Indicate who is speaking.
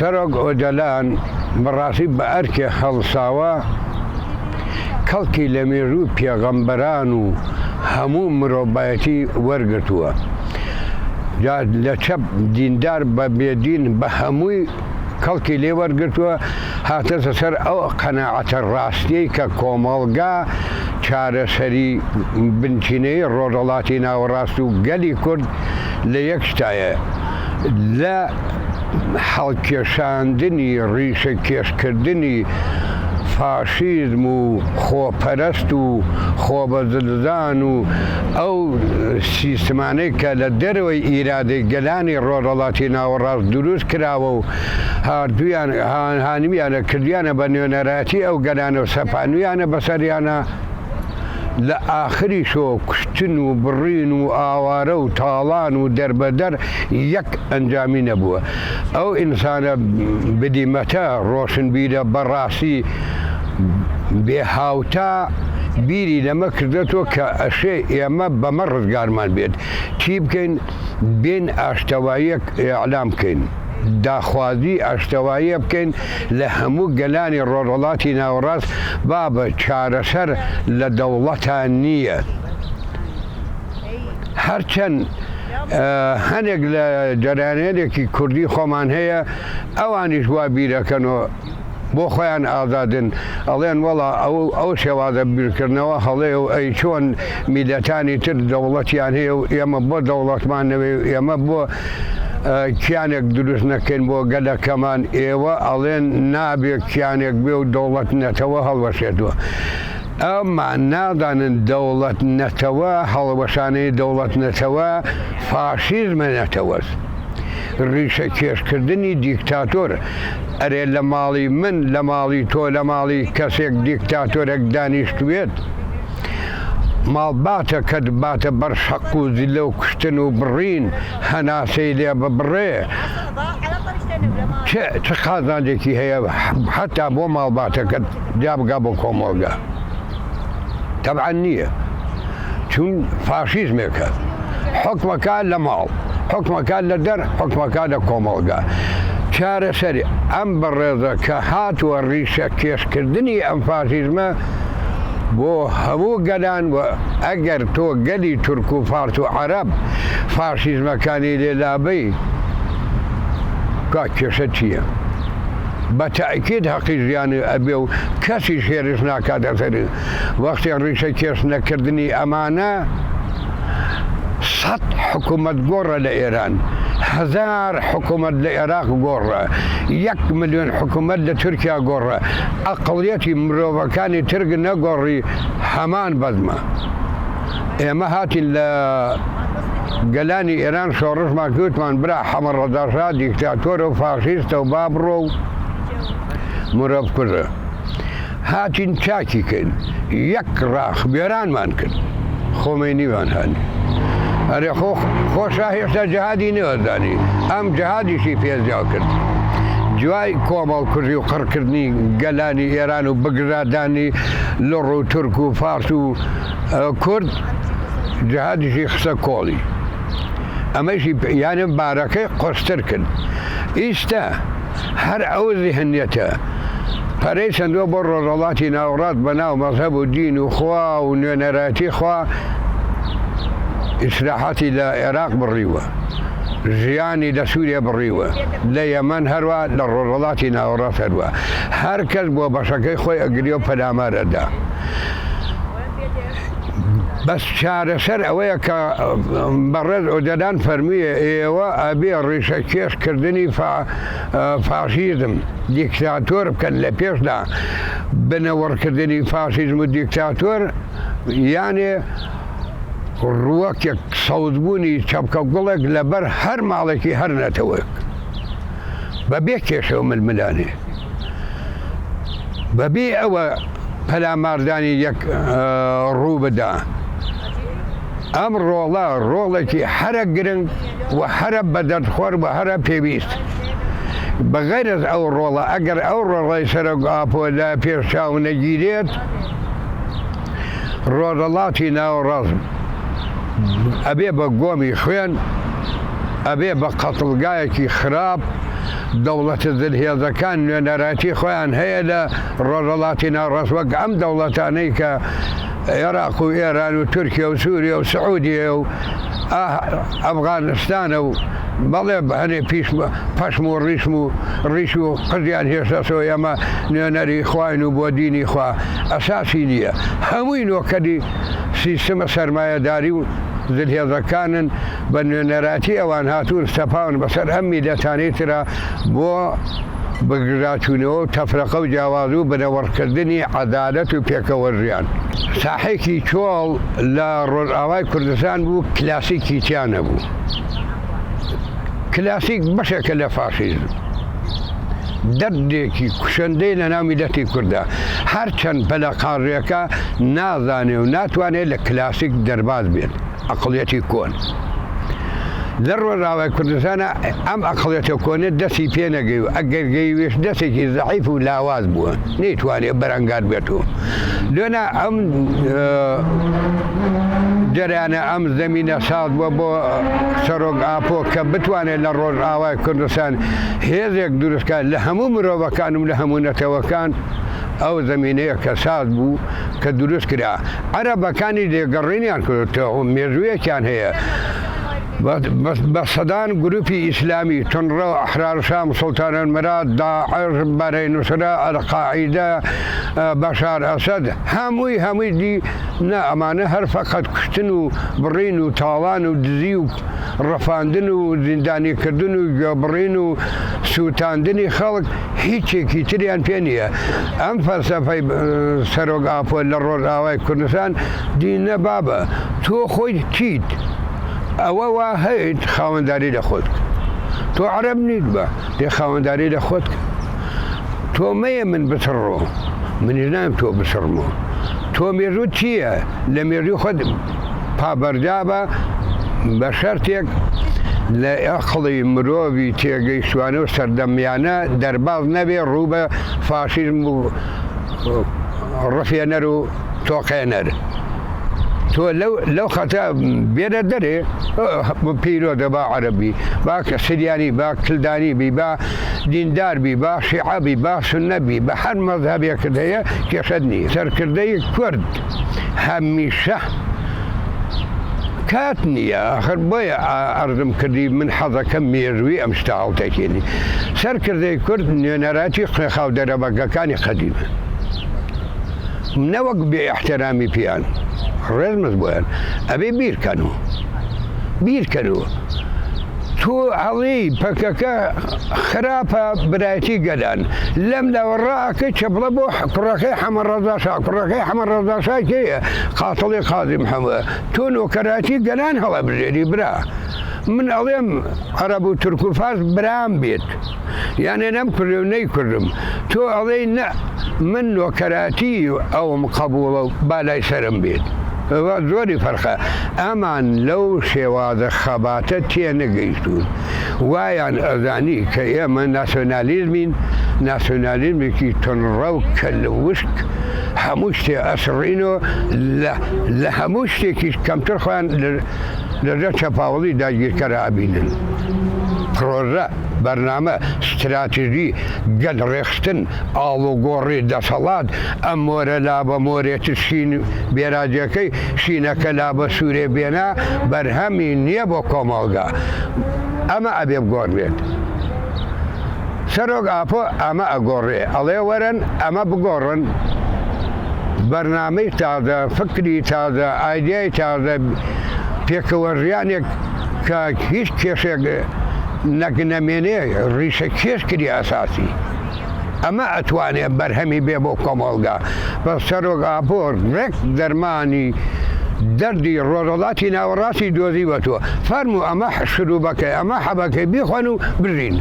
Speaker 1: سەرۆک ئۆجەلان بەڕاستی بە ئەرکێ هەڵساوە کەڵکی لە مێژوو پێغەمبەران و هەموو مرۆڤایەتی وەرگرتووە. لە چەپ دیندار بە بێدین بە هەمووی کەڵکی لێ وەرگرتووە، هاتەتە سەر ئەو قەناعەتە ڕاستیەی کە کۆمەڵگا چارەسەری بنچینەی ڕۆژهەڵاتی ناوەڕاست و گەلی کورد لە یەک شتایە لە هەڵکێشاندنی ڕیشە کێشکردنی فاشیزم و خۆپەرست و خۆبەزلدان و ئەو سیستمانەی کە لە دەرەوەی ئیرادەی گەلانی ڕۆژهەڵاتی ناوەڕاست دروست کراوە و هاردوویان هانیمیانە کردیانە بە نوێنەرەتی ئەو گەلانە و سەپانویانە بەسەریانە لە ئاخری شۆ کوشتن و بڕین و ئاوارە و تاڵان و دەربەدەر یەک ئەنجامی نەبووە. ئەو ئینسانە بدیمەتە ڕۆشنبیرە بەڕاستی بێهاوتا بیری لەمە کردێتەوە کە ئەشێ ئێمە بەمە ڕزگارمان بێت. چی بکەین؟ بێن ئاشتەواییەک ئیعلام بکەین، داخوازی ئاشتەواییە بکەین لە هەموو گەلانی ڕۆژهەڵاتی ناوەڕاست با بە چارەسەر لە دەوڵەتان نییە. هەرچەند هەنێک لە جەرانێکی کوردی خۆمان هەیە ئەوانیش وا بیرەکەنەوە بۆ خۆیان ئازادن، ئەڵێن وەڵا ئەو شێوازە بیرکردنەوە هەڵێ و ئەی چۆن میلەتانی تر دەوڵەتیان هەیە و ئێمە بۆ دەوڵەتمان نەوێ و ئێمە بۆ کیانێک دروست نەکەین بۆ گەلەکەمان، ئێوە ئەڵێن نابێت کیانێک بێ و دەوڵەت نەتەوە هەڵوەشێتەوە. ئەممان نادانن دەوڵەت نەتەوە هەڵوەشانەی دەوڵەت نەتەوە فاشیزمە نەتەوەست، ڕیشە کێشکردنی دیکتاتۆر. ئەرێ لە ماڵی من، لە ماڵی تۆ، لە ماڵی کەسێک دیکتاتۆرێک دانیشتوێت ماڵباتە کە باتە بەر شەق و زیلە و کوشتن و بڕین هەناسەی لێ ببڕێ چه قازانجێکی هەیە حتا بۆ ماڵباتەکە جابگا بۆ کۆمەڵگا؟ تەبعەن نییە، چون فاشیزمێکە. حکمەکە لە ماڵ، حکمەکە لە دەر، حکمەکە لە کۆمەڵگا. چارەسەری ئەم بەڕێزە کە هاتووە ڕیشە کێشکردنی ئەم فاشیزمە بۆ هەموو گەلان و ئەگەر تۆ گەلی تورک و فارس و عەرەب فاشیزمەکانی لێلابەی کا کێشە چییە؟ بە تەئکید حەقی ژیانی ئەبێ و کەسی شێریش ناکاتە سەری. وەختی ڕیشە کێش نەکردنی ئەمانە 100 حکوومەت گۆڕە لە ئێران، 1000 حکوومەت لە عێراق گۆڕە، 1 ملیۆن حکوومەت لە تورکیا گۆڕە، ئەقڵیەتی مرۆڤەکانی ترک نەگۆڕی هەمان بەزمە. ئێمە هاتین لە گەلانی ئێران شۆڕشمان کەوتمان برا حەمەد ڕەزاشا دیکتاتۆرە و فاشیستە و با بڕۆ و مرۆڤ کوژە. هاتین چاکی کرد، یەک ڕاخبێرانمان کرد، خۆمەینیوان هەن. ئەرێ خۆشا هێشتا جەهادی نەوەزانی، ئەم جەهادیشی پێزیاو کرد. جوای کۆمەڵ کوردی و قڕکردنی گەلانی ئێران و بگرادانی لڕ و تورک و فارس و کورد جەهادیشی خسە کۆڵی. ئەمەشی یانە بارەکەی قۆشتر کرد. ئیستا هەر ئەو ذهنیەتە پەرەی چەندوە بۆ ڕۆژهەڵاتی ناوەڕاست بەناو مەزهەب و دین و خوا و نوێنەرەتی خوا ئیسلاحاتی لە عێراق بڕیوە، ژیانی لە سووریا بڕیوە، لە یەمەن هەروە، لە ڕۆژهەڵاتی ناوەڕاست هەروە. هەر کەس بۆ بەشەکەی خۆی ئەگری و پەلامارەدا. بەس چارەسەر ئەوەیە کە بەڕێز ئۆجەلان فەرموویە ئێوە ئەبێ ڕیشە کێشکردنی فاشیزم دیکتاتۆر بکەن لە پێشدا. بنەوەڕکردنی فاشیزم و دیکتاتۆر یانێ ڕووەکێک سەوزبوونی چەپکە گوڵێک لەبەر هەر ماڵێکی هەر نەتەوەک بەبێ کێشە و ململانێ، بەبێ ئەوە پەلاماردانی یەک ڕوو بدا. ئەم ڕۆڵە ڕۆڵێکی هەرە گرنگ و هەرە بەدەردخۆر و هەرە پێویست. بەغەیرەت ئەو ڕۆڵە ئەگەر ئەو ڕۆڵەی سەرۆک ئاپۆ لە پێشچاو نەگیرێت، ڕۆژهەڵاتی ناوەڕاست ئەبێ بە گۆمی خوێن، ئەبێ بە قەتڵگایەکی خراپ، دەوڵەتە دڵهێزەکان نوێنەراتی خۆیان هەیە لە ڕۆژهەڵاتی ناوڕاست وەک ئەم دەوڵەتانەی کە عێراق و ئێران و تورکیا و سووریا و سعودیە و ئەفغانستانە و بەڵێ هەنێ پەشم و ڕیش و قزیان هێشتەسەوە ئەمە نوێنەری خوین و بۆ دینی خوا ئەساسی نییە. هەمووی نۆکەری سیستەمە سەرمایەداری و دڵهێزەکانن بە نوێنەراتی ئەوان هاتوون سەپاون بەسەر ئەم میلەتانەی ترە بۆ بەگراتوونەوە و تەفرەقە و جیاواز و بنەوەڕکردنی عەدالەت و پێکەوەژیان. ساحێکی چۆڵ لە ڕۆژئاوای کوردستان بوو، کلاسیکی تیان نەبوو. کلاسیک بەشێکە لە فاشیزم، دەردێکی کوشندەی لە ناو میلەتی کوردە. هەرچەند بەلە قاڕیەکە نازانێ و ناتوانێت لە کلاسیک دەرباز بێت، ئەقڵیەتی کۆن. لە ڕۆژئاوای کوردستانە ئەم ئەقڵیەتە کۆنێت دەستی پێ نەگەی و ئەگەر گەیوێش دەستێکی زەعیف و لاواز بووە، نەیتوانێت بەرەنگار بێتەوە. دوێنە ئەم جەریانە ئەم زەمینە ساز بووە بۆ سەرۆک ئاپۆ کە بتوانێت لە ڕۆژئاوای کوردستان هێزێک دروستکات لە هەموو مرۆڤەکان و لە هەموو نەتەوەکان. ئەو زەمینەیە کە ساز بوو کە دروست کرا. عەرەبەکانی لێگەڕینیان کردەوە، مێژوویەکیان هەیە بە سەدان گروپی ئیسلامی تونڕە و ئەحرار شام، سوڵتانەلمەراد، داعش، بەرەی نوسرە، ئەلقاعیدە، بەشار ئەسەد، هەمووی دی نە ئەمانە هەر فەقەت کوشتن و بڕین و تاڵان و دزی و ڕەفاندن و زیندانیکردن و گوێبڕین و سووتاندنی خەڵک هیچێکی تریان پێ نییە. ئەم فەلسەفەی سەرۆک ئاپۆ لە ڕۆژئاوای کوردستان دینە بابە تۆ خۆی چیت، ئەوە وا هەیت خاوەنداری لە خۆت، تۆ عەرەب نیت بە دێ خاوەنداری لە خۆت، تۆ مەیە من بسڕۆ، منیش نایم تۆ بسڕمەوە. تۆ مێژوو چییە؟ لە مێژوی خۆت پابەردابە بە شەرتێک لە ئەقڵی مرۆڤی تێگەیشتوانە و سەردەمیانە دەرباز نەبێ ڕوو بە فاشیزم و ڕفێنەر و تۆقێنەر. تۆ لەو خەتە بێنە دەرێ پیرۆدە با عەرەبی، با سریانی، با کلدانی بی، با دیندار بی، با شیعە بی، با سوننە بی، بە هەر مەذهەبێکت هەیە کێشەت نییە. سەرکردەی کورد هەمیشە کات نییە. ئاخر بۆیە ئەرزم کردی من حەزەکەم مێژووی ئەم شتە هەڵتەکێنی. سەرکردەی کورد نوێنەراتی خوێنخاو دەرەبەگەکانی قەدیمە، نەوەک بێ ئەحتەرامی پیان ڕێزمەز بۆیان ئەبێ بیرکەنەوە. تۆ هەڵی پەکەکە خراپە برایەتی گەلان لەم لاوەڕاکەی چەپڵە بۆ کوڕەکەی حەمەد ڕەزا شا. کوڕەکەی حەمەد ڕەزا شا کێیە؟ قاتڵی قازی محەمەد. تۆ نۆکەراتی گەلان هەڵەبژێری برا. من ئەڵێم عەرەب و تورک و فارس برام بێت، یانێ نەم کوردی و نەیکوردم. تۆ ئەڵێی نە من نۆکەراتی ئەوم قەبوڵە و بالای سەرم بێت. زۆری فەرقە. ئەمان لەو شێوازە خەباتە تێنەگەیشتون، وایان ئەزانی کە ئێمە ناسیۆنالیزمێکی تونڕە و کەلوشک هەموو شتێ ئەسڕینەوە لە هەموو شتێکی کەمتر خۆیان لەژێر چەپاوەڵی داگیرکەرە ئەبینن. پرۆژە، بەرنامە، ستراتیژی، گەل ڕێخستن، ئاڵوگۆڕی دەسەڵات، ئەم مۆرە لا بە مۆرێتی شین بێراجەکەی شینەکە لا بە سوورێ بێنا بەرهەمی نییە بۆ کۆمەڵگا. ئەمە ئەبێ بگۆڕێت. سەرۆک ئاپۆ ئەمە ئەگۆڕێ، ئەڵێ وەرن ئەمە بگۆڕن. بەرنامەی تازە، فکری تازە، ئایدیای تازە، پێکەوەژیانێک کە هیچ کێشێک نەگنەمێنێ ڕیشە کێش کردی ئاساسی. ئەمە ئەتوانێت بەرهەمی بێ بۆ کۆمەڵگا. بە سەرۆک ئاپۆ ڕێک دەرمانی دەردی ڕۆژهەڵاتی ناوەڕاستی دۆزیوەتەوە. فەرموو ئەمە شروبەکەی، ئەمە حەبەکەی بیخۆن و بژین.